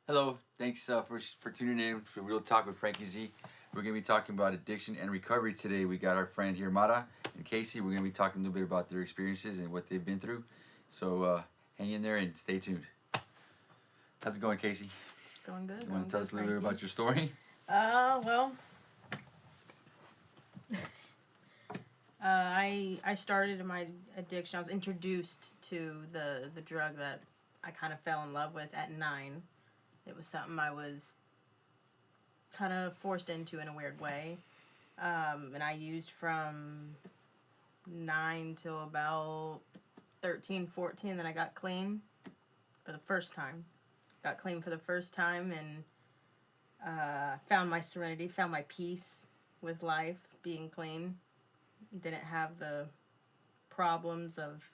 Hello, thanks for tuning in for Real Talk with Franky Z. We're going to be talking about addiction and recovery today. We got our friend here, Mara and Casey. We're going to be talking a little bit about their experiences and what they've been through. So hang in there and stay tuned. How's it going, Casey? It's going good. You want to tell us a little bit about your story? Well, I started my addiction. I was introduced to the drug that I kind of fell in love with at 9. It was something I was kind of forced into in a weird way. And I used from 9 till about 13, 14. Then I got clean for the first time. Got clean for the first time and found my serenity, found my peace with life, being clean. Didn't have the problems of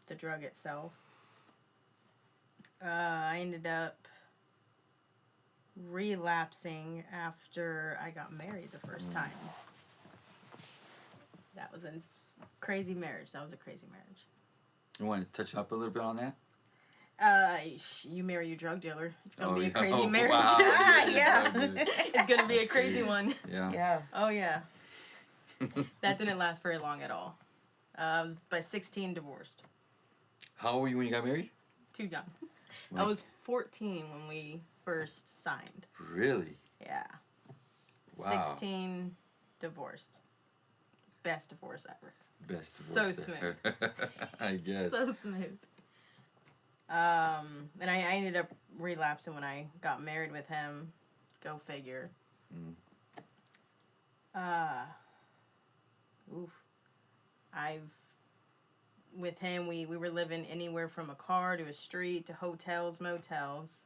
the drug itself. I ended up relapsing after I got married the first time. That was a crazy marriage. That was a crazy marriage. You want to touch up a little bit on that? You marry your drug dealer. It's gonna be a crazy marriage. Wow. Yeah. It's gonna be a crazy one. Yeah. Oh yeah. That didn't last very long at all. I was by 16 divorced. How old were you when you got married? Too young. I was 14 when we first signed. Really? Yeah. Wow. 16 divorced. Best divorce ever. Best divorce. So Smooth. I guess. So smooth. And I ended up relapsing when I got married with him. Go figure. With him, we were living anywhere from a car to a street to hotels, motels.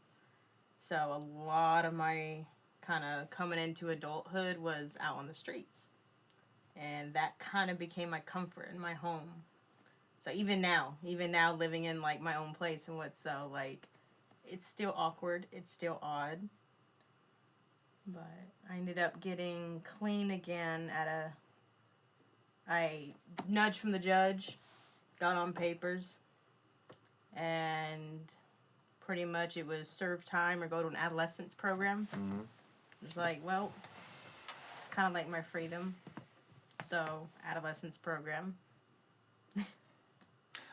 So a lot of my kind of coming into adulthood was out on the streets. And that kind of became my comfort in my home. So even now living in like my own place and what's so like, it's still awkward. It's still odd. But I ended up getting clean again I nudged from the judge, got on papers, and pretty much it was serve time or go to an adolescence program. Mm-hmm. It was like, well, kind of like my freedom. So, adolescence program.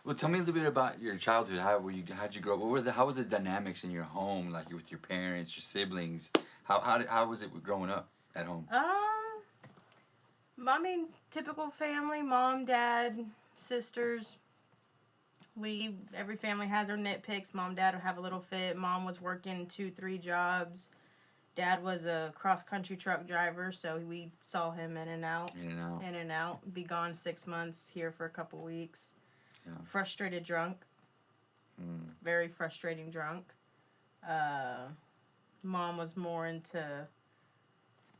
Well, tell me a little bit about your childhood. How'd you grow up? How was the dynamics in your home, like with your parents, your siblings? How was it growing up at home? I mean, typical family: mom, dad, sisters. Every family has their nitpicks. Mom, dad would have a little fit. Mom was working 2, 3 jobs. Dad was a cross-country truck driver, so we saw him in and out. In and out. Be gone 6 months, here for a couple weeks. Yeah. Frustrated drunk. Very frustrating drunk. Mom was more into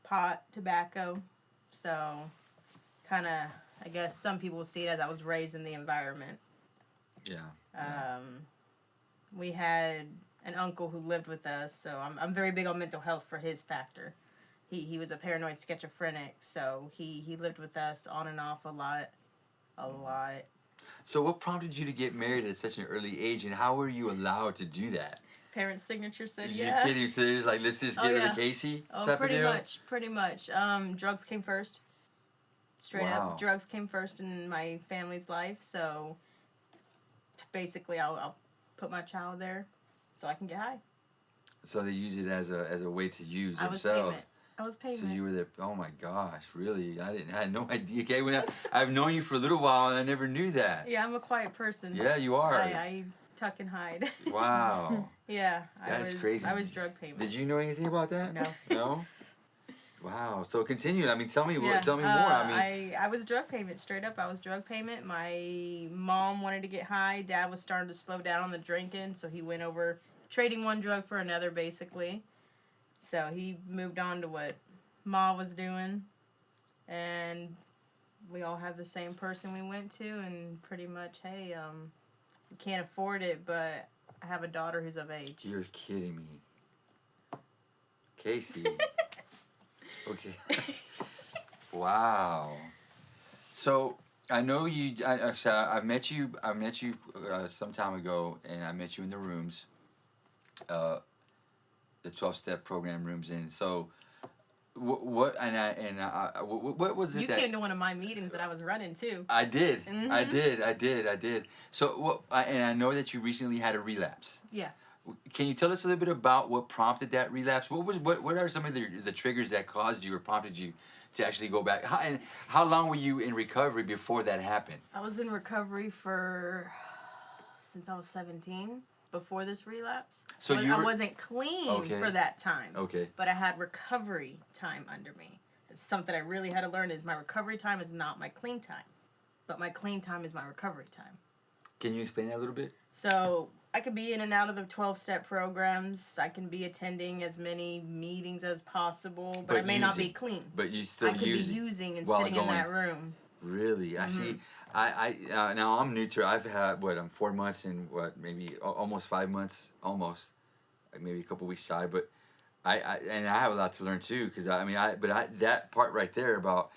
pot, tobacco. So, kind of, I guess some people see it as I was raised in the environment. Yeah. We had an uncle who lived with us, so I'm very big on mental health for his factor. He was a paranoid schizophrenic, so he lived with us on and off a lot. So what prompted you to get married at such an early age, and how were you allowed to do that? Parents' signature said You're yeah. kidding? So there's like, let's just get rid of Casey type of deal? Pretty much. Drugs came first. Straight up, drugs came first in my family's life, so basically I'll put my child there so I can get high. So they use it as a way to use themselves. I was payment. So you were there. Oh my gosh, really? I had no idea. Okay, I've known you for a little while and I never knew that. Yeah, I'm a quiet person. Yeah, you are. I tuck and hide. Wow. Yeah, that's crazy. I was drug payment. Did you know anything about that? No. No. Wow. So continue. I mean, tell me more. I was drug payment, straight up. I was drug payment. My mom wanted to get high. Dad was starting to slow down on the drinking, so he went over trading one drug for another, basically. So he moved on to what Ma was doing, and we all have the same person we went to, and pretty much, hey, we can't afford it, but I have a daughter who's of age. You're kidding me. Casey. Okay. Wow. So I know you. I met you. some time ago, and I met you in the rooms. the 12-step program rooms. And so, what was it You that came to one of my meetings that I was running too. I did? Mhm. I did. So and I know that you recently had a relapse. Yeah. Can you tell us a little bit about what prompted that relapse? What are some of the triggers that caused you or prompted you to actually go back? And how long were you in recovery before that happened? I was in recovery since I was 17 before this relapse. So I wasn't clean Okay. for that time. Okay. But I had recovery time under me. It's something I really had to learn is my recovery time is not my clean time. But my clean time is my recovery time. Can you explain that a little bit? So I could be in and out of the 12-step programs. I can be attending as many meetings as possible, but I may not be clean. But you still I could be using and while sitting in going. that room. Really? I see. I now I'm new to it. I've had I'm 4 months and maybe almost 5 months, almost maybe a couple weeks shy. But I have a lot to learn too, because that part right there about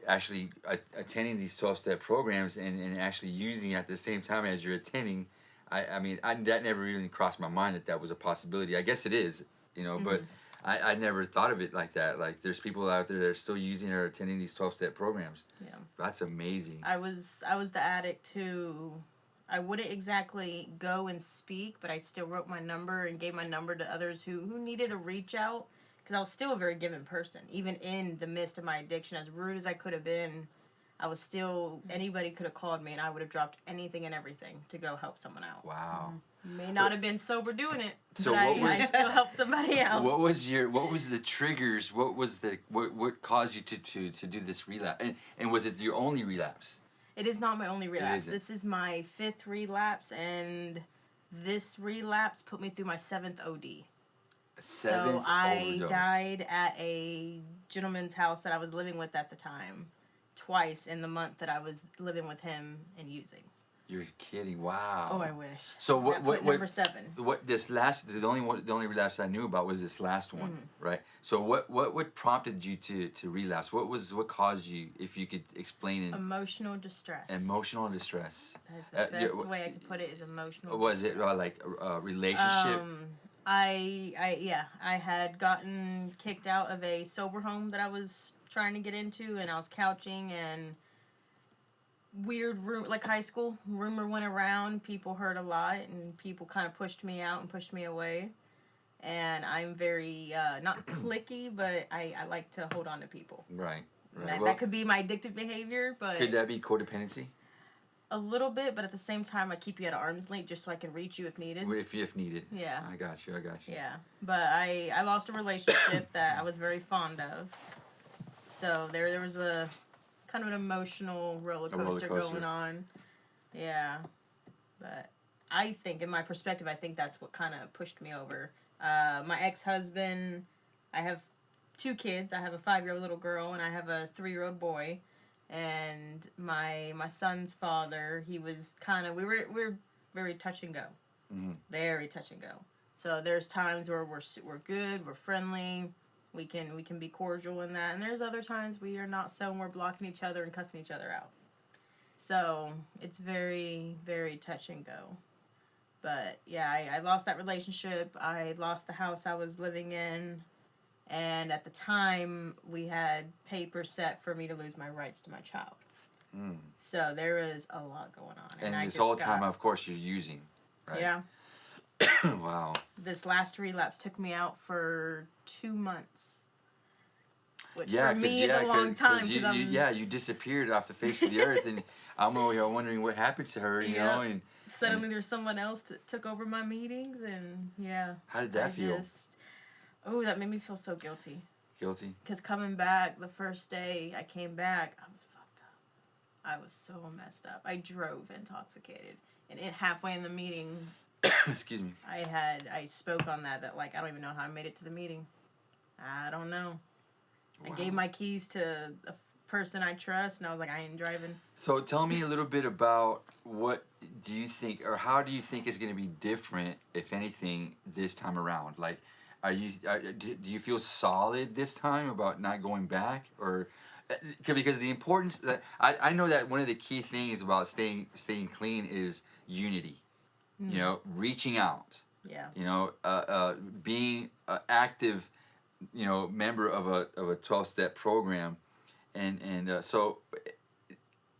actually attending these 12-step programs and actually using it at the same time as you're attending. That never really crossed my mind that was a possibility. I guess it is, but I never thought of it like that. Like, there's people out there that are still using or attending these 12-step programs. Yeah. That's amazing. I was the addict who, I wouldn't exactly go and speak, but I still wrote my number and gave my number to others who needed to reach out, because I was still a very given person. Even in the midst of my addiction, as rude as I could have been, I was still, anybody could have called me and I would have dropped anything and everything to go help someone out. Wow. May not have been sober doing it, So but I still helped somebody out. What was the triggers? What caused you to do this relapse? And was it your only relapse? It is not my only relapse. isn't. This is my 5th relapse, and this relapse put me through my 7th OD. So I overdose. died at a gentleman's house that I was living with at the time, twice in the month that I was living with him and using. You're kidding! Wow. Oh, I wish. So number 7. The only relapse I knew about was this last one, right? So what prompted you to relapse? What caused you? If you could explain it. Emotional distress. Emotional distress. That's the best way I could put it, is emotional Was distress. it like a relationship? I had gotten kicked out of a sober home that I was trying to get into, and I was couching, and weird like high school rumor went around. People heard a lot, and people kind of pushed me out and pushed me away. And I'm very not cliquey, but I like to hold on to people. Right. That could be my addictive behavior, but could that be codependency? A little bit, but at the same time, I keep you at arm's length just so I can reach you if needed. If needed. Yeah. I got you. Yeah, but I lost a relationship that I was very fond of. So there was a kind of an emotional roller coaster going on. Yeah, but I think, in my perspective, I think that's what kind of pushed me over. My ex-husband, I have 2 kids. I have a 5-year-old little girl, and I have a 3-year-old boy. And my son's father, he was kind of, we're very touch and go. Mm-hmm. Very touch and go. So there's times where we're good, we're friendly, we can be cordial in that, and there's other times we are not so, and we're blocking each other and cussing each other out. So it's very, very touch and go. But yeah, I lost that relationship. I lost the house I was living in. And at the time, we had papers set for me to lose my rights to my child. Mm. So there was a lot going on. And this whole time, of course, you're using, right? Yeah. Wow. This last relapse took me out for 2 months. Which Yeah, for me is a long time. You disappeared off the face of the earth, and I'm over here wondering what happened to her, you know? And suddenly there's someone else took over my meetings, and yeah. How did that feel? Oh, that made me feel so guilty. Guilty? Because coming back, the first day I came back, I was fucked up. I was so messed up. I drove intoxicated. And halfway in the meeting, excuse me, I spoke on that like, I don't even know how I made it to the meeting. I don't know. Wow. I gave my keys to a person I trust, and I was like, I ain't driving. So tell me a little bit about what do you think, or how do you think is going to be different, if anything, this time around? Like, do you feel solid this time about not going back, or because the importance that I know that one of the key things about staying clean is unity. You know, reaching out. Yeah. You know, being an active, you know, member of a 12-step program, and so,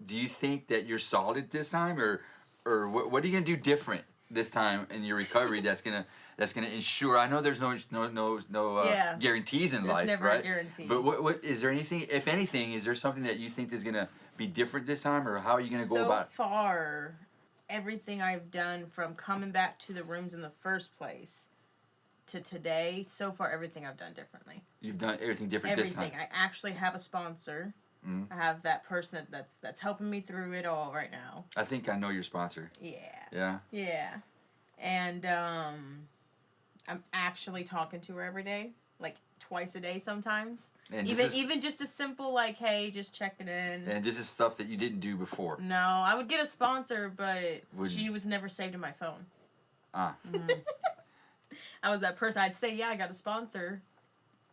do you think that you're solid this time, or what are you gonna do different this time in your recovery that's gonna ensure? I know there's no Yeah. guarantees in There's life, never a right? guarantee. But what is there anything, if anything, is there something that you think is gonna be different this time, or how are you gonna go about it? So far, everything I've done from coming back to the rooms in the first place to today, so far everything I've done differently. You've done everything different this time. Everything. I actually have a sponsor. Mhm. I have that person that's helping me through it all right now. I think I know your sponsor. Yeah. Yeah. Yeah. And I'm actually talking to her every day, like twice a day sometimes. And Even just a simple like, hey, just checking in. and this is stuff that you didn't do before. No, I would get a sponsor, but she was never saved in my phone. Ah. I was that person. I'd say, yeah, I got a sponsor.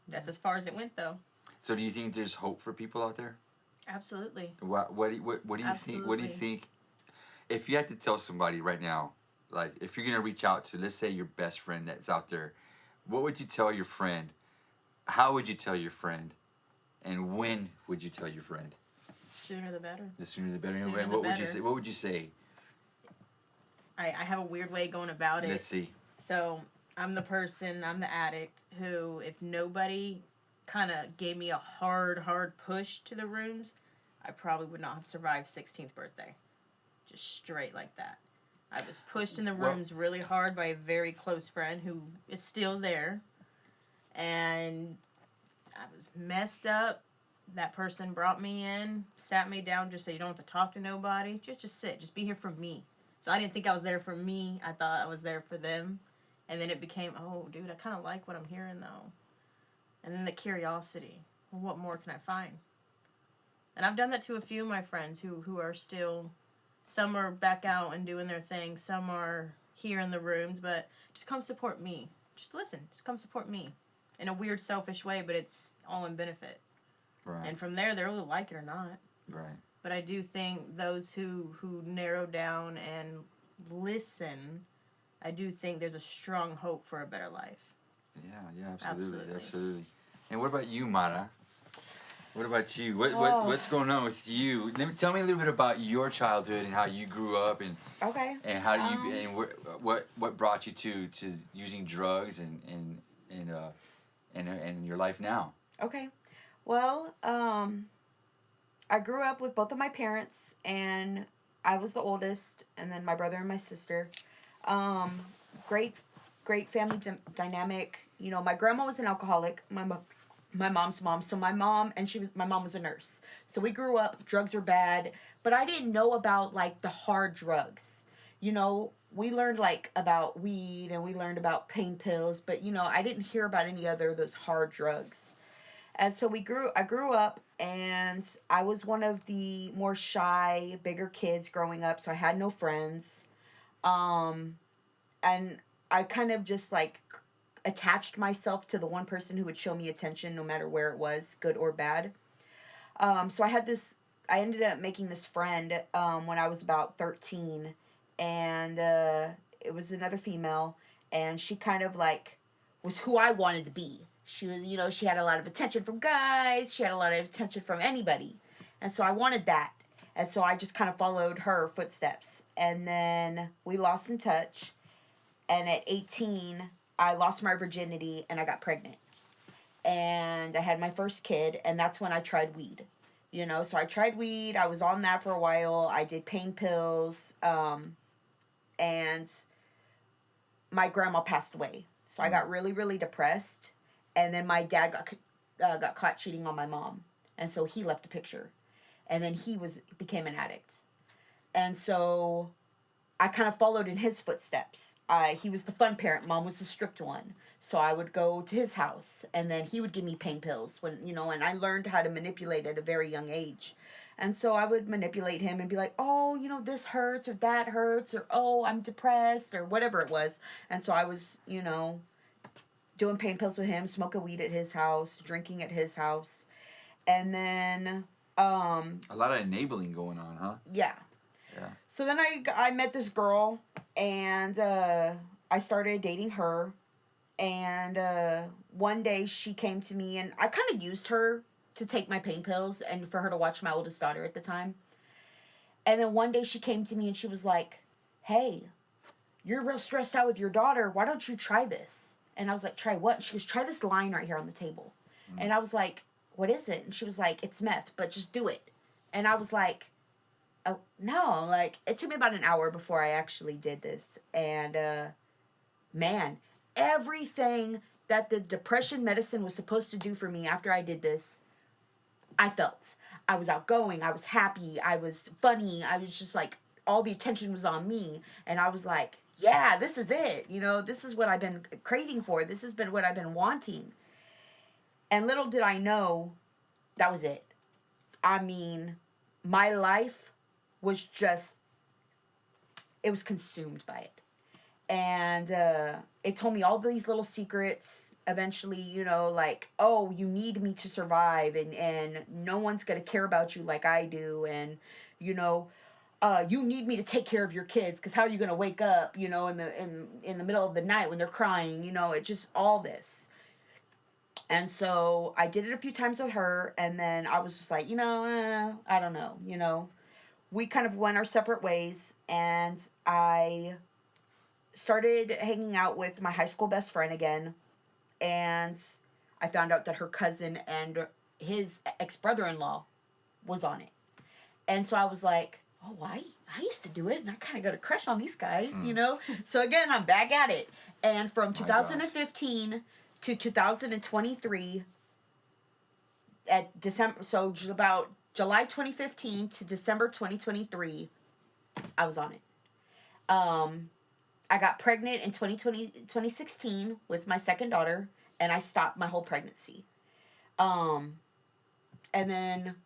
That's as far as it went, though. So do you think there's hope for people out there? Absolutely. What do you think? What do you think? If you had to tell somebody right now, like if you're gonna reach out to, let's say, your best friend that's out there, what would you tell your friend? How would you tell your friend? And when would you tell your friend? Sooner the better. The sooner the better. Sooner And the what would you better. say? What would you say? I have a weird way going about it. Let's see. So I'm the addict who, if nobody kind of gave me a hard push to the rooms, I probably would not have survived 16th birthday. Just straight like that. I was pushed in the rooms really hard by a very close friend who is still there. And I was messed up. That person brought me in, sat me down, just said, you don't have to talk to nobody. Just sit. Just be here for me. So I didn't think I was there for me. I thought I was there for them. And then it became, oh, dude, I kind of like what I'm hearing, though. And then the curiosity. Well, what more can I find? And I've done that to a few of my friends who are still, some are back out and doing their thing. Some are here in the rooms, but just come support me. Just listen. Just come support me. In a weird, selfish way, but it's all in benefit. Right. And from there, they'll either like it or not. Right. But I do think those who narrow down and listen, I do think there's a strong hope for a better life. Yeah, absolutely. And what about you, Mara? What about you? What's going on with you? Tell me a little bit about your childhood and how you grew up, and Okay. and how do you and what brought you to using drugs and your life now. Okay. Well, I grew up with both of my parents, and I was the oldest, and then my brother and my sister. Great family dynamic. You know, my grandma was an alcoholic. My mom's mom. So my mom was a nurse. So we grew up, drugs were bad, but I didn't know about like the hard drugs. You know, we learned like about weed and we learned about pain pills, but you know, I didn't hear about any other of those hard drugs. And so I grew up, and I was one of the more shy, bigger kids growing up, so I had no friends. And I kind of just like attached myself to the one person who would show me attention no matter where it was, good or bad. So I ended up making this friend when I was about 13, and it was another female, and she kind of like was who I wanted to be. She was, you know, she had a lot of attention from guys, she had a lot of attention from anybody, and so I wanted that. And so I just kind of followed her footsteps, and then we lost in touch, and at 18, I lost my virginity, and I got pregnant. And I had my first kid, and that's when I tried weed. You know, so I tried weed. I was on that for a while. I did pain pills, and my grandma passed away. So I got really, really depressed. And then my dad got caught cheating on my mom, and so he left a picture. And then he became an addict. And so I kind of followed in his footsteps. He was the fun parent. Mom was the strict one. So I would go to his house, and then he would give me pain pills and I learned how to manipulate at a very young age. And so I would manipulate him and be like, oh, you know, this hurts or that hurts, or oh, I'm depressed, or whatever it was. And so I was, you know, doing pain pills with him, smoking weed at his house, drinking at his house. And then a lot of enabling going on, huh? Yeah. So then I met this girl, and I I started dating her, and one day she came to me, and I kind of used her to take my pain pills and for her to watch my oldest daughter at the time. And then one day she came to me and she was like, "Hey, you're real stressed out with your daughter. Why don't you try this?" And I was like, "Try what?" She goes, "Try this line right here on the table." And I was like, "What is it?" And she was like, "It's meth, but just do it." And I was like, "Oh, no." Like, it took me about an hour before I actually did this. And man, everything that the depression medicine was supposed to do for me after I did this, I felt. I was outgoing, I was happy, I was funny, I was just like, all the attention was on me. And I was like, yeah, this is it. You know, this is what I've been craving for. This has been what I've been wanting. And little did I know that was it. I mean, my life was just, it was consumed by it. And it told me all these little secrets. Eventually, you know, like, oh, you need me to survive, and no one's gonna care about you like I do, and you know, you need me to take care of your kids, because how are you gonna wake up, you know, in the middle of the night when they're crying, you know, it just all this. And so I did it a few times with her, and then I was just like, you know, I don't know, you know, we kind of went our separate ways, and I started hanging out with my high school best friend again, and I found out that her cousin and his ex-brother-in-law was on it. And so I was like, oh, I used to do it, and I kind of got a crush on these guys, you know? So again, I'm back at it. And from 2015 to 2023, at December, so about July 2015 to December 2023, I was on it. I got pregnant in 2016 with my second daughter, and I stopped my whole pregnancy. Um, and then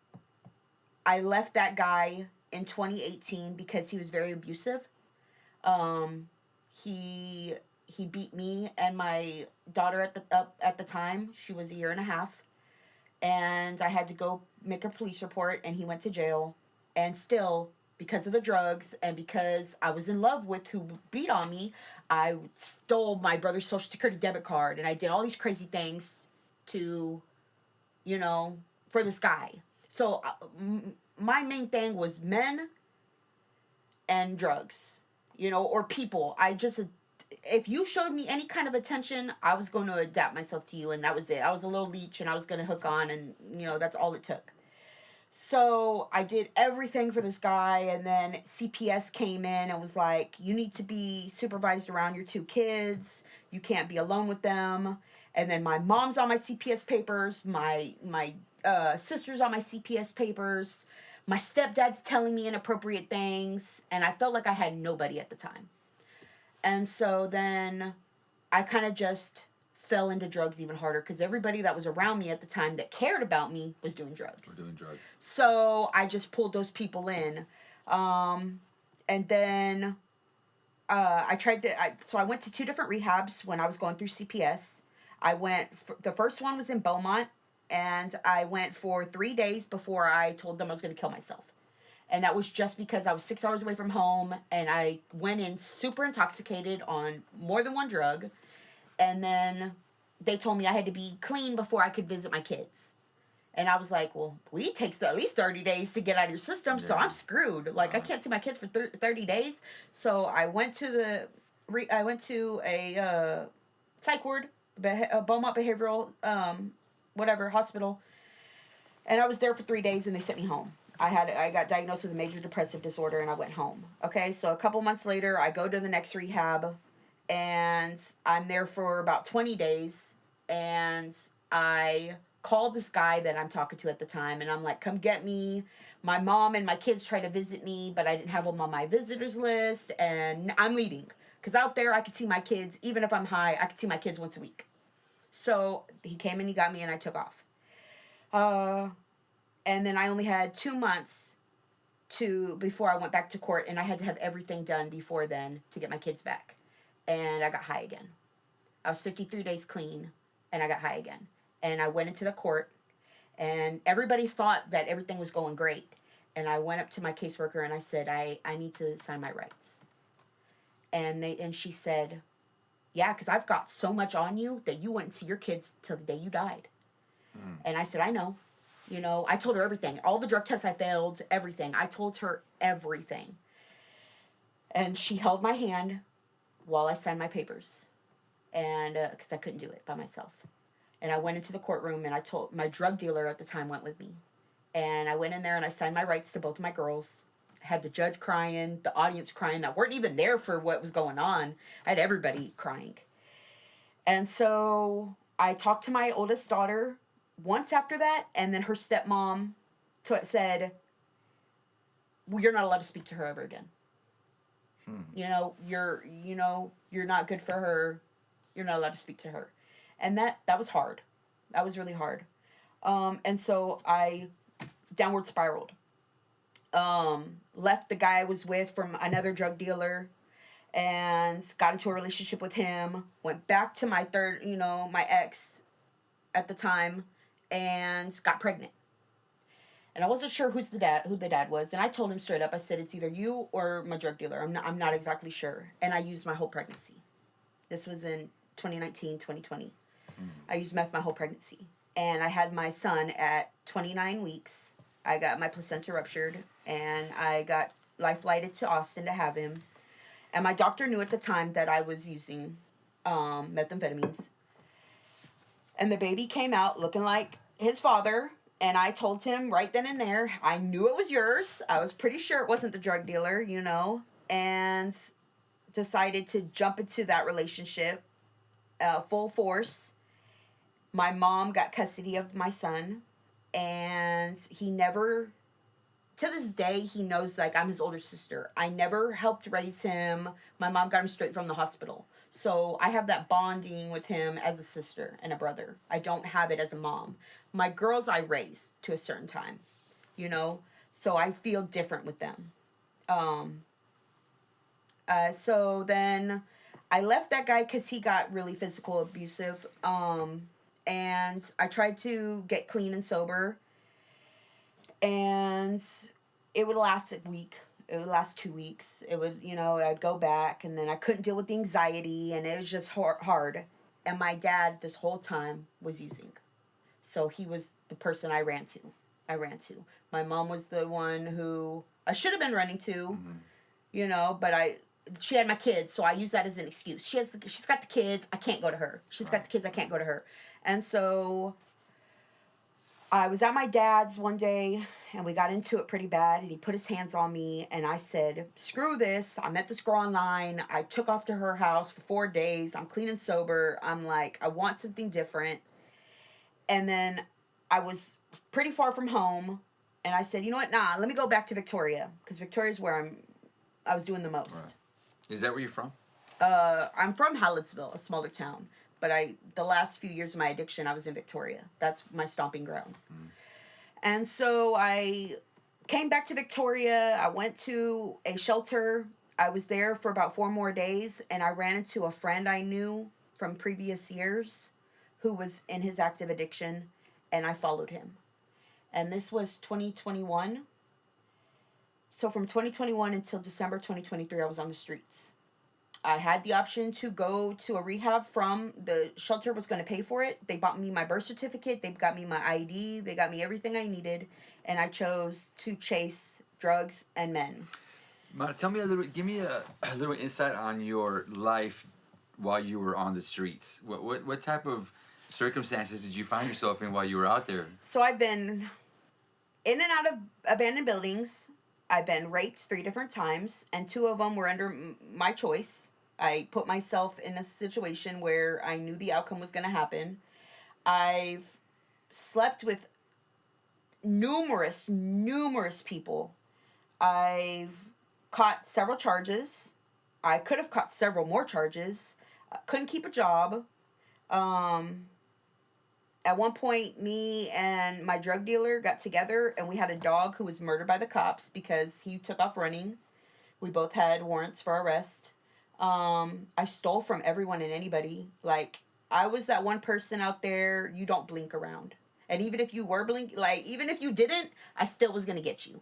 I left that guy in 2018 because he was very abusive. Um, he he beat me and my daughter at the time. She was a year and a half, and I had to go make a police report, and he went to jail. And still, because of the drugs and because I was in love with who beat on me, I stole my brother's social security debit card, and I did all these crazy things to, you know, for this guy. So my main thing was men and drugs, you know, or people. I just, if you showed me any kind of attention, I was going to adapt myself to you, and that was it. I was a little leech, and I was going to hook on, and, you know, that's all it took. So I did everything for this guy, and then CPS came in and was like, you need to be supervised around your two kids. You can't be alone with them. And then my mom's on my CPS papers. My sister's on my CPS papers. My stepdad's telling me inappropriate things. And I felt like I had nobody at the time. And so then I kind of just fell into drugs even harder, because everybody that was around me at the time that cared about me was doing drugs. We're doing drugs. So I just pulled those people in. And then so I went to 2 different rehabs when I was going through CPS. The first one was in Beaumont, and I went for 3 days before I told them I was going to kill myself. And that was just because I was 6 hours away from home, and I went in super intoxicated on more than one drug. And then they told me I had to be clean before I could visit my kids. And I was like, well, weed takes at least 30 days to get out of your system, so I'm screwed. Like, I can't see my kids for 30 days. So I went to a psych ward, a Beaumont Behavioral, hospital. And I was there for 3 days, and they sent me home. I got diagnosed with a major depressive disorder, and I went home. Okay, so a couple months later, I go to the next rehab, and I'm there for about 20 days, and I call this guy that I'm talking to at the time, and I'm like, come get me. My mom and my kids try to visit me, but I didn't have them on my visitors list, and I'm leaving. Because out there, I could see my kids. Even if I'm high, I could see my kids once a week. So he came and he got me, and I took off. And then I only had 2 months before I went back to court, and I had to have everything done before then to get my kids back. And I got high again. I was 53 days clean, and I got high again. And I went into the court, and everybody thought that everything was going great. And I went up to my caseworker, and I said, I need to sign my rights. And she said, Yeah, because I've got so much on you that you wouldn't see your kids till the day you died. And I said, I know. You know, I told her everything. All the drug tests I failed, everything. I told her everything. And she held my hand while I signed my papers. And because I couldn't do it by myself. And I went into the courtroom and I told my drug dealer at the time went with me. And I went in there and I signed my rights to both of my girls. I had the judge crying, the audience crying that weren't even there for what was going on. I had everybody crying. And so I talked to my oldest daughter once after that, and then her stepmom said, well, you're not allowed to speak to her ever again. You know, you're not good for her. You're not allowed to speak to her. And that was hard. That was really hard. And so I downward spiraled. Left the guy I was with from another drug dealer and got into a relationship with him. Went back to my my ex at the time and got pregnant. And I wasn't sure who the dad was. And I told him straight up, I said, it's either you or my drug dealer. I'm not exactly sure. And I used my whole pregnancy. This was in 2019, 2020. I used meth my whole pregnancy. And I had my son at 29 weeks. I got my placenta ruptured. And I got life flighted to Austin to have him. And my doctor knew at the time that I was using methamphetamines. And the baby came out looking like his father. And I told him right then and there, I knew it was yours. I was pretty sure it wasn't the drug dealer, you know. And decided to jump into that relationship full force. My mom got custody of my son. And he never, to this day, he knows like I'm his older sister. I never helped raise him. My mom got him straight from the hospital. So I have that bonding with him as a sister and a brother. I don't have it as a mom. My girls I raised to a certain time, you know, so I feel different with them. So then I left that guy because he got really physical abusive. And I tried to get clean and sober. And it would last a week. It would last 2 weeks. It would, you know, I'd go back and then I couldn't deal with the anxiety and it was just hard. And my dad this whole time was using. So he was the person I ran to. My mom was the one who I should have been running to, you know, but she had my kids, so I use that as an excuse. She's got the kids, I can't go to her. She's got the kids, I can't go to her. And so I was at my dad's one day, and we got into it pretty bad, and he put his hands on me, and I said, screw this. I met this girl online. I took off to her house for 4 days. I'm clean and sober. I'm like, I want something different. And then I was pretty far from home, and I said, you know what? Nah, let me go back to Victoria, because Victoria's where I was doing the most. Right. Is that where you're from? I'm from Hallettsville, a smaller town. But the last few years of my addiction, I was in Victoria. That's my stomping grounds. And so I came back to Victoria. I went to a shelter. I was there for about 4 more days. And I ran into a friend I knew from previous years who was in his active addiction. And I followed him. And this was 2021. So from 2021 until December 2023, I was on the streets. I had the option to go to a rehab from the shelter was going to pay for it. They bought me my birth certificate. They got me my ID. They got me everything I needed. And I chose to chase drugs and men. Tell me give me a little insight on your life while you were on the streets. What type of circumstances did you find yourself in while you were out there? So I've been in and out of abandoned buildings. I've been raped 3 different times, and 2 of them were under my choice. I put myself in a situation where I knew the outcome was going to happen. I've slept with numerous people. I've caught several charges. I could have caught several more charges. Couldn't keep a job. At one point, me and my drug dealer got together, and we had a dog who was murdered by the cops because he took off running. We both had warrants for arrest. I stole from everyone and anybody. Like, I was that one person out there, you don't blink around. And even if you were even if you didn't, I still was going to get you.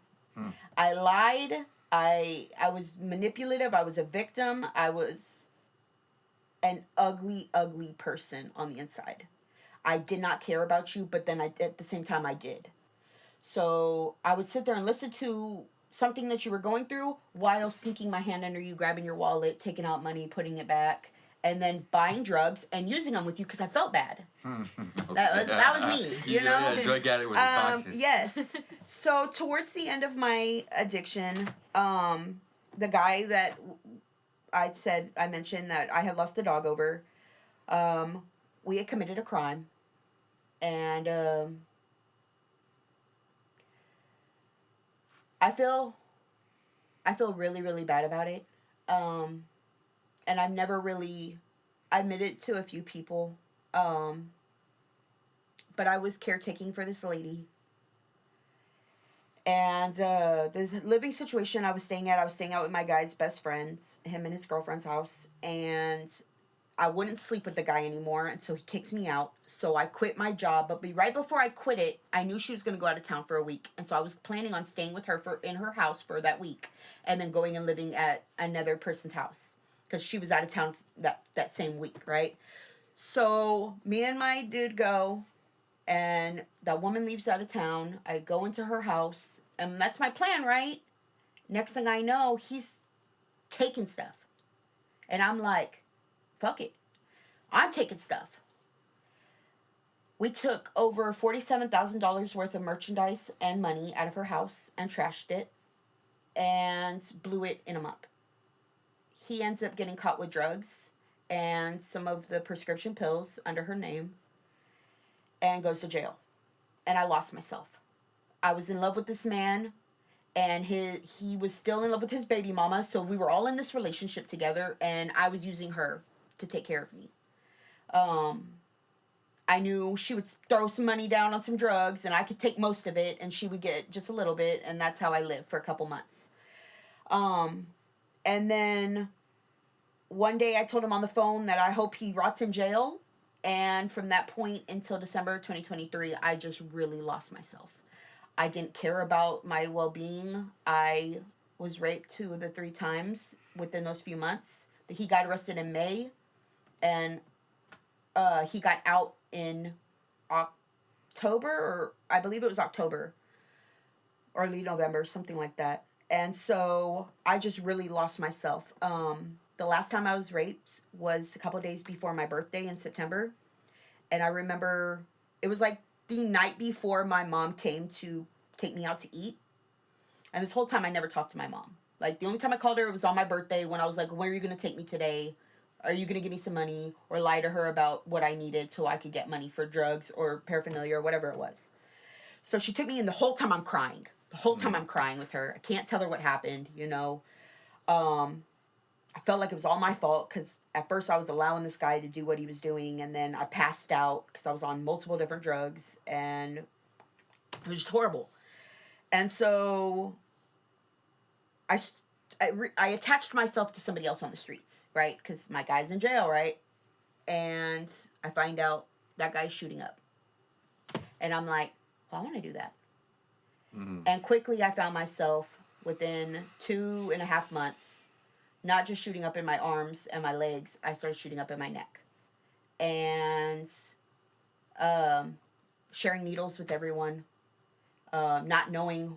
I lied. I was manipulative. I was a victim. I was an ugly, ugly person on the inside. I did not care about you, but then at the same time I did. So I would sit there and listen to something that you were going through while sneaking my hand under you, grabbing your wallet, taking out money, putting it back, and then buying drugs and using them with you because I felt bad. Okay. That was me, you know? Yeah, drug addict with a conscience. Yes. So towards the end of my addiction, the guy that I mentioned that I had lost a dog over, we had committed a crime, and I feel really, really bad about it. And I've never really admitted to a few people. But I was caretaking for this lady. And this living situation I was staying out with my guy's best friends, him and his girlfriend's house. And I wouldn't sleep with the guy anymore until he kicked me out. So I quit my job. But right before I quit it, I knew she was going to go out of town for a week. And so I was planning on staying with her in her house for that week. And then going and living at another person's house. Because she was out of town that same week, right? So me and my dude go. And that woman leaves out of town. I go into her house. And that's my plan, right? Next thing I know, he's taking stuff. And I'm like, fuck it. I'm taking stuff. We took over $47,000 worth of merchandise and money out of her house and trashed it and blew it in a month. He ends up getting caught with drugs and some of the prescription pills under her name and goes to jail. And I lost myself. I was in love with this man, and he was still in love with his baby mama, so we were all in this relationship together, and I was using her to take care of me. I knew she would throw some money down on some drugs, and I could take most of it, and she would get just a little bit, and that's how I lived for a couple months. And then one day I told him on the phone that I hope he rots in jail, and from that point until December 2023, I just really lost myself. I didn't care about my well-being. I was raped 2 of the 3 times within those few months. He got arrested in May, and he got out in October, or I believe it was October, or early November, something like that. And so I just really lost myself. The last time I was raped was a couple days before my birthday in September. And I remember it was like the night before my mom came to take me out to eat. And this whole time I never talked to my mom. Like, the only time I called her, it was on my birthday when I was like, where are you going to take me today? Are you going to give me some money? Or lie to her about what I needed so I could get money for drugs or paraphernalia or whatever it was. So she took me, and the whole time I'm crying. The whole time I'm crying with her. I can't tell her what happened, you know. I felt like it was all my fault because at first I was allowing this guy to do what he was doing, and then I passed out because I was on multiple different drugs, and it was just horrible. And so I attached myself to somebody else on the streets, right? Because my guy's in jail, right? And I find out that guy's shooting up. And I'm like, well, I want to do that. Mm-hmm. And quickly I found myself within 2.5 months not just shooting up in my arms and my legs, I started shooting up in my neck. And sharing needles with everyone, not knowing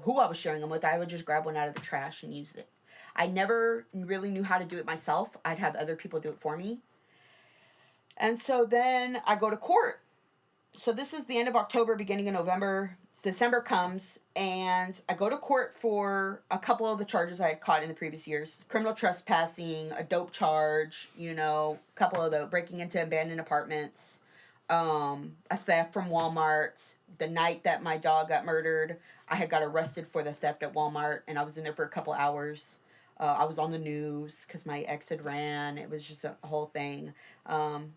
who I was sharing them with, I would just grab one out of the trash and use it. I never really knew how to do it myself. I'd have other people do it for me. And so then I go to court. So this is the end of October, beginning of November. December comes, and I go to court for a couple of the charges I had caught in the previous years. Criminal trespassing, a dope charge, you know, a couple of the breaking into abandoned apartments, a theft from Walmart. The night that my dog got murdered, I had got arrested for the theft at Walmart, and I was in there for a couple hours. I was on the news because my ex had ran. It was just a whole thing. None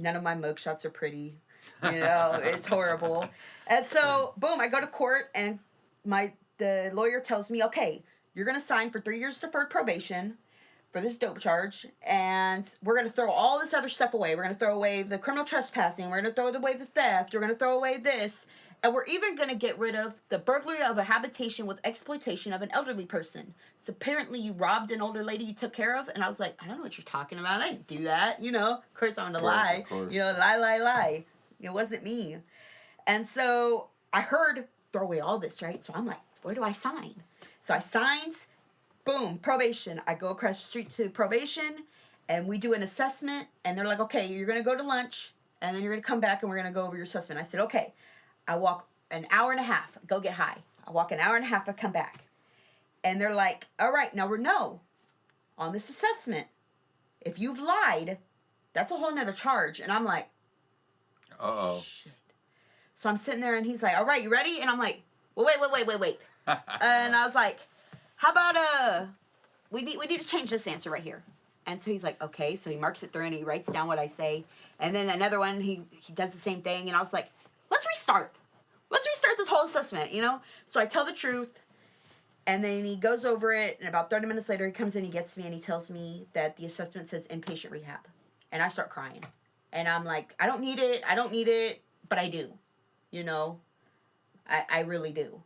of my mugshots are pretty. You know, it's horrible. And so, boom, I go to court, and the lawyer tells me, okay, you're going to sign for 3 years deferred probation for this dope charge, and we're going to throw all this other stuff away. We're going to throw away the criminal trespassing. We're going to throw away the theft. We're going to throw away this, And we're even going to get rid of the burglary of a habitation with exploitation of an elderly person. So apparently you robbed an older lady you took care of. And I was like, I don't know what you're talking about. I didn't do that. You know, of course I'm going to lie. Of course. You know, lie. It wasn't me. And so I heard, throw away all this, right? So I'm like, where do I sign? So I signed, boom, probation. I go across the street to probation, and we do an assessment. And they're like, okay, you're going to go to lunch, and then you're going to come back, and we're going to go over your assessment. I said, okay. I walk an hour and a half, go get high. I walk an hour and a half, I come back. And they're like, all right, now we're on this assessment, if you've lied, that's a whole nother charge. And I'm like, uh-oh. Shit. So I'm sitting there, and he's like, all right, you ready? And I'm like, well, wait. And I was like, how about, we need to change this answer right here. And so he's like, okay. So he marks it through, and he writes down what I say. And then another one, he does the same thing. And I was like, let's restart this whole assessment, you know? So I tell the truth, and then he goes over it, and about 30 minutes later, he comes in, he gets me, and he tells me that the assessment says inpatient rehab. And I start crying. And I'm like, I don't need it, but I do. You know? I really do.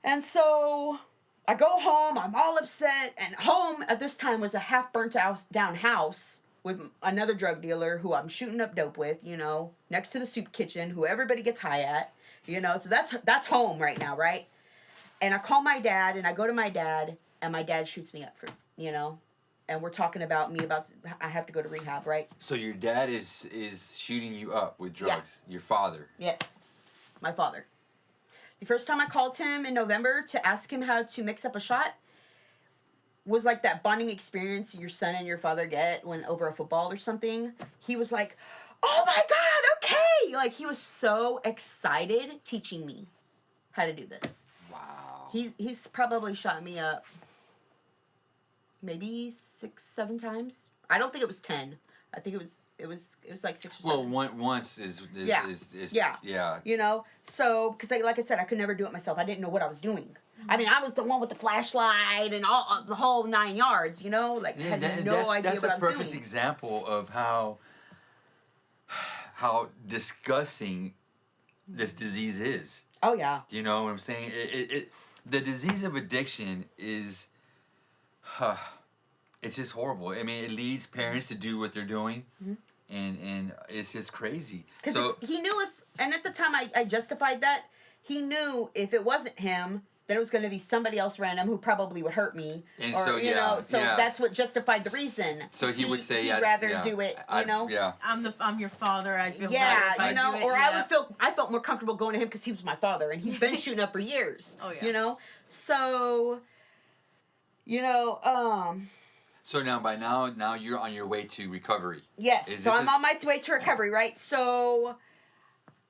And so I go home, I'm all upset, and home at this time was a half burnt down house with another drug dealer who I'm shooting up dope with, you know, next to the soup kitchen, who everybody gets high at, you know, so that's home right now, right? And I call my dad, and I go to my dad, and my dad shoots me up for, you know, and we're talking about I have to go to rehab, right? So your dad is shooting you up with drugs. Yeah. Your father. Yes, my father. The first time I called him in November to ask him how to mix up a shot was like that bonding experience your son and your father get when over a football or something. He was like, oh my God, okay. Like, he was so excited teaching me how to do this. Wow. He's probably shot me up maybe 6-7 times. I don't think it was 10. I think it was like 6 or 7. Well, once is yeah. You know, so because like I said, I could never do it myself. I didn't know what I was doing. I mean, I was the one with the flashlight and all the whole 9 yards. You know, like I had no idea what I was doing. That's a perfect example of how disgusting this disease is. Oh yeah. You know what I'm saying? The disease of addiction is. It's just horrible. I mean, it leads parents to do what they're doing, and it's just crazy. Because he knew and at the time I justified that, he knew if it wasn't him, that it was going to be somebody else random who probably would hurt me. And or, so that's what justified the reason. So he would say, he'd rather do it, you know? Yeah. I'm your father. I feel yeah, bad if you know, I do it. or yeah. I felt more comfortable going to him because he was my father, and he's been shooting up for years. Oh yeah. You know, so, you know, So now you're on your way to recovery. Yes. So I'm on my way to recovery, right? So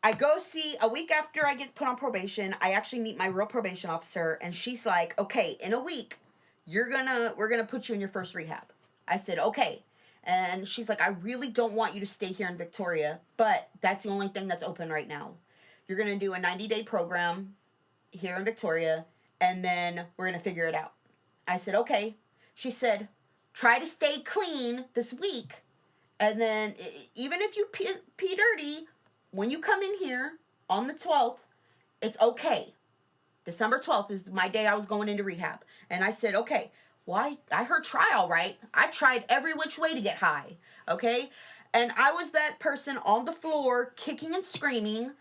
I go see, a week after I get put on probation, I actually meet my real probation officer, and she's like, okay, in a week, we're gonna put you in your first rehab. I said, okay. And she's like, I really don't want you to stay here in Victoria, but that's the only thing that's open right now. You're gonna do a 90-day program here in Victoria, and then we're gonna figure it out. I said, okay. She said, try to stay clean this week, and then even if you pee dirty, when you come in here on the 12th, it's okay. December 12th is my day I was going into rehab. And I said, okay, why? I heard try all right. I tried every which way to get high, okay? And I was that person on the floor, kicking and screaming,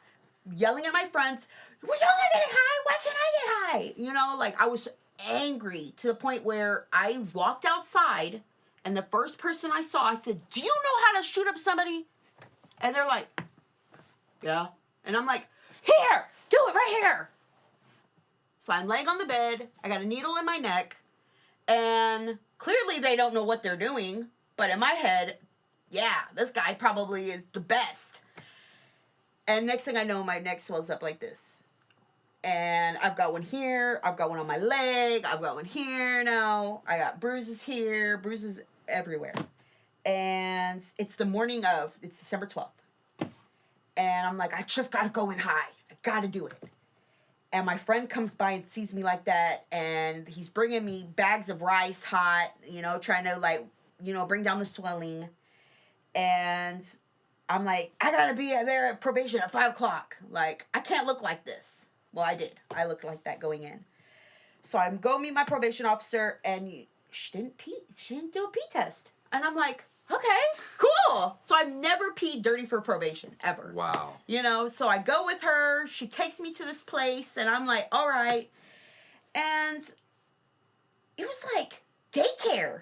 yelling at my friends, well, you're not getting high, why can't I get high? You know, like, I was angry to the point where I walked outside, and the first person I saw, I said, do you know how to shoot up somebody? And they're like, yeah. And I'm like, here, do it right here. So I'm laying on the bed, I got a needle in my neck, and clearly they don't know what they're doing, but in my head, yeah, this guy probably is the best. And next thing I know, my neck swells up like this. And I've got one here, I've got one on my leg, I've got one here now, I got bruises here, bruises everywhere. And it's the morning of, it's December 12th. And I'm like, I just gotta go in high. I gotta do it. And my friend comes by and sees me like that, and he's bringing me bags of rice hot, you know, trying to, like, you know, bring down the swelling. And I'm like, I gotta be there at probation at 5 o'clock. Like, I can't look like this. Well, I did. I looked like that going in. So I go meet my probation officer, and she didn't pee. She didn't do a pee test. And I'm like, okay, cool. So I've never peed dirty for probation, ever. Wow. You know, so I go with her. She takes me to this place, and I'm like, all right. And it was like daycare.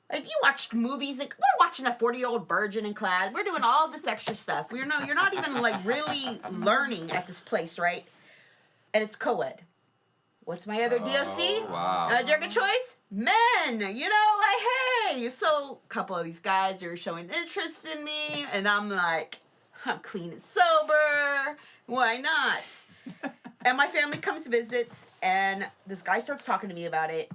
Like, you watched movies, like, we're watching the 40-year-old virgin in class. We're doing all this extra stuff. You're not even, like, really learning at this place, right? And it's co-ed. What's my other DOC? Wow. Drug of choice? Men! You know, like, hey! So, a couple of these guys are showing interest in me, and I'm like, I'm clean and sober. Why not? And my family comes visits, and this guy starts talking to me about it.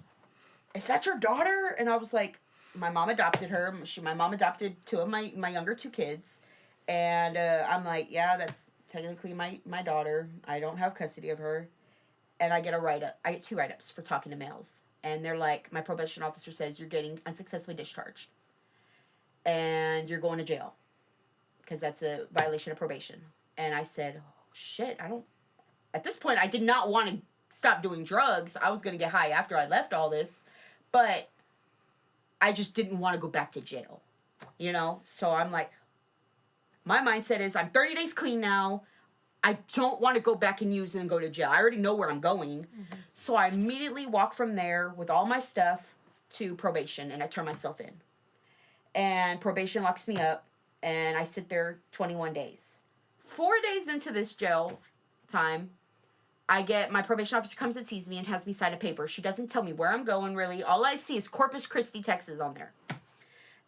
Is that your daughter? And I was like, my mom adopted her. My mom adopted two of my younger two kids. And I'm like, yeah, that's technically my daughter. I don't have custody of her. And I get a write-up. I get 2 write-ups for talking to males. And they're like, my probation officer says you're getting unsuccessfully discharged. And you're going to jail. Because that's a violation of probation. And I said, oh, shit, at this point, I did not want to stop doing drugs. I was going to get high after I left all this. But I just didn't want to go back to jail, you know? So I'm like, my mindset is I'm 30 days clean now. I don't want to go back and use and go to jail. I already know where I'm going. Mm-hmm. So I immediately walk from there with all my stuff to probation, and I turn myself in. And probation locks me up, and I sit there 21 days. 4 days into this jail time, my probation officer comes and sees me and has me sign a paper. She doesn't tell me where I'm going, really. All I see is Corpus Christi, Texas on there.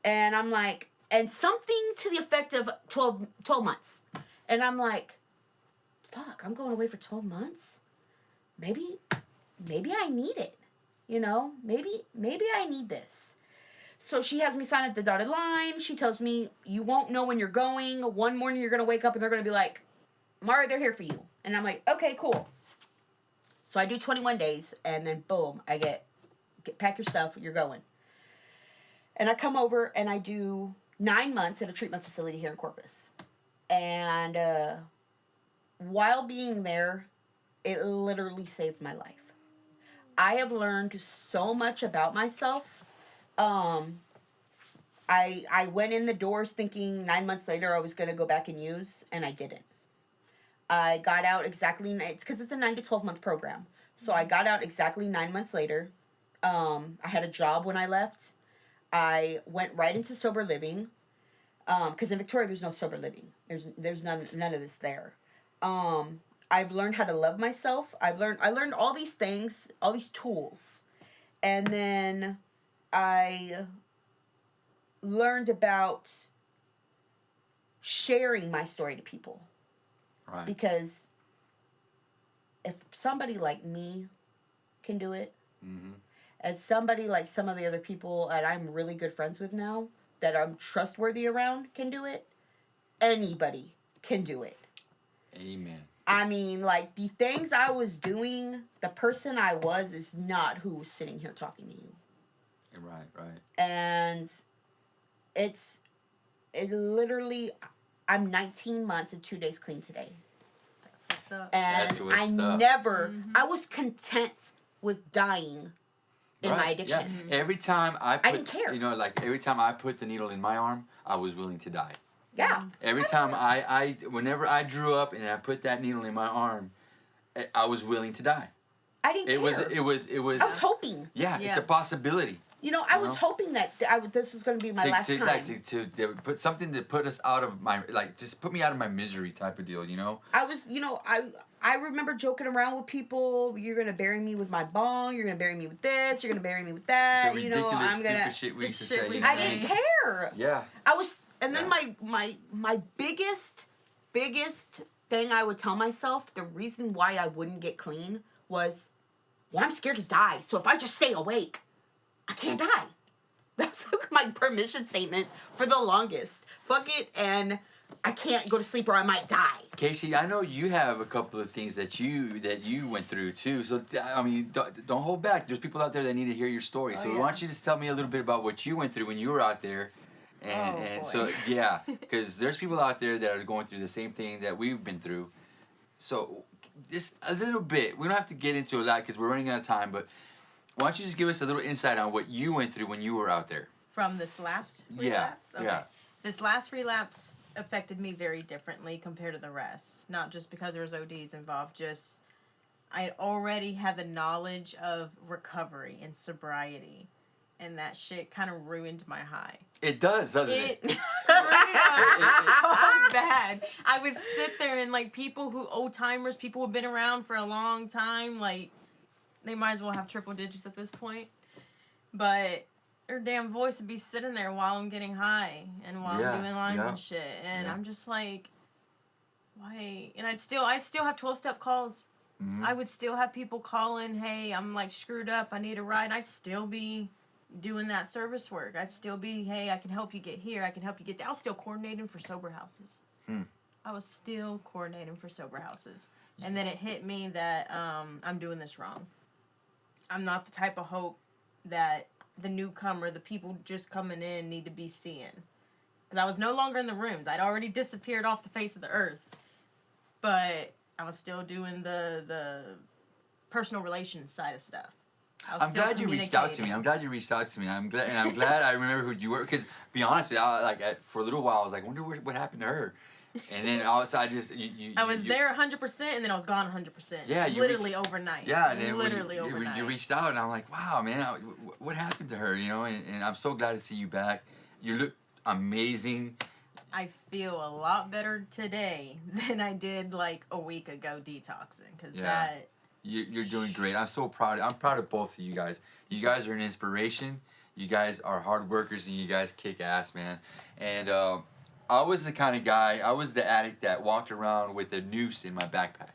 And I'm like, and something to the effect of 12 months. And I'm like, fuck, I'm going away for 12 months? Maybe I need it. You know, maybe I need this. So she has me sign at the dotted line. She tells me, you won't know when you're going. One morning you're going to wake up and they're going to be like, Mara, they're here for you. And I'm like, okay, cool. So I do 21 days, and then boom, I get pack your stuff, you're going. And I come over, and I do 9 months at a treatment facility here in Corpus. And while being there, it literally saved my life. I have learned so much about myself. I went in the doors thinking 9 months later I was going to go back and use, and I didn't. I got out exactly, it's because it's a 9 to 12 month program. So I got out exactly 9 months later. I had a job when I left. I went right into sober living. Because in Victoria, there's no sober living. There's none of this there. I've learned how to love myself. I learned all these things, all these tools. And then I learned about sharing my story to people. Right. Because if somebody like me can do it, mm-hmm. as somebody like some of the other people that I'm really good friends with now, that I'm trustworthy around can do it, anybody can do it. Amen. I mean, like, the things I was doing, the person I was is not who was sitting here talking to you. Right. And it literally, I'm 19 months and 2 days clean today. That's what's up. And That's what's I up. never, Mm-hmm. I was content with dying in my addiction. Yeah. Mm-hmm. Every time I didn't care. You know, like every time I put the needle in my arm, I was willing to die. Yeah. Every time whenever I drew up and I put that needle in my arm, I was willing to die. I didn't care. It was. I was hoping. Yeah, it's a possibility. You know, I was hoping that this was going to be my last time. Like, to put something to put us out of my, like, just put me out of my misery type of deal, you know? I was, you know, I remember joking around with people, you're going to bury me with my bong, you're going to bury me with this, you're going to bury me with that, The you know, I'm going to... stupid shit we used to say. I didn't care. Yeah. I was, and then my biggest thing I would tell myself, the reason why I wouldn't get clean was, well, I'm scared to die, so if I just stay awake, I can't die. That was like my permission statement for the longest. Fuck it, and I can't go to sleep or I might die. Casey, I know you have a couple of things that you went through too. So I mean, don't hold back. There's people out there that need to hear your story. So why don't you just tell me a little bit about what you went through when you were out there, boy. So yeah, because there's people out there that are going through the same thing that we've been through. So just a little bit. We don't have to get into a lot because we're running out of time. But why don't you just give us a little insight on what you went through when you were out there? From this last Yeah, relapse? Okay. yeah. This last relapse affected me very differently compared to the rest. Not just because there was ODs involved, just I already had the knowledge of recovery and sobriety. And that shit kind of ruined my high. It does, doesn't It it? screwed up so bad. I would sit there and like people who old timers, people who've been around for a long time, like they might as well have triple digits at this point. But their damn voice would be sitting there while I'm getting high and while I'm doing lines and shit. And I'm just like, why? And I'd still have 12-step calls. Mm-hmm. I would still have people calling, hey, I'm like screwed up, I need a ride. I'd still be doing that service work. I'd still be, hey, I can help you get here, I can help you get there. I was still coordinating for sober houses. I was still coordinating for sober houses. And then it hit me that I'm doing this wrong. I'm not the type of hope that the newcomer, the people just coming in need to be seeing. Because I was no longer in the rooms. I'd already disappeared off the face of the earth. But I was still doing the personal relations side of stuff. I'm glad you reached out to me. I'm glad I remember who you were. Because, be honest with you, for a little while, I was like, wonder what happened to her. And then also, I just... I was there 100%, and then I was gone 100%. Yeah. Literally overnight. Yeah. And then overnight. you reached out, and I'm like, wow, man, what happened to her, you know? And I'm so glad to see you back. You look amazing. I feel a lot better today than I did, like, a week ago detoxing. Because that... You're doing great. I'm so proud. I'm proud of both of you guys. You guys are an inspiration. You guys are hard workers, and you guys kick ass, man. And I was the kind of guy, I was the addict that walked around with a noose in my backpack.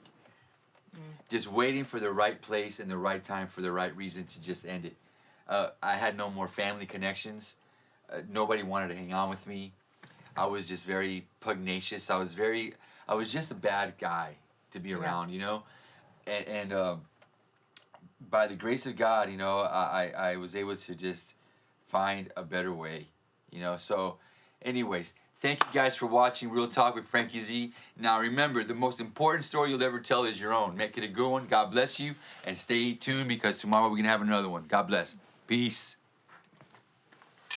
Just waiting for the right place and the right time for the right reason to just end it. I had no more family connections. Nobody wanted to hang on with me. I was just very pugnacious. I was just a bad guy to be around, you know? And by the grace of God, you know, I was able to just find a better way, you know? So, anyways, thank you guys for watching Real Talk with Franky Z. Now, remember, the most important story you'll ever tell is your own. Make it a good one. God bless you. And stay tuned because tomorrow we're going to have another one. God bless. Peace.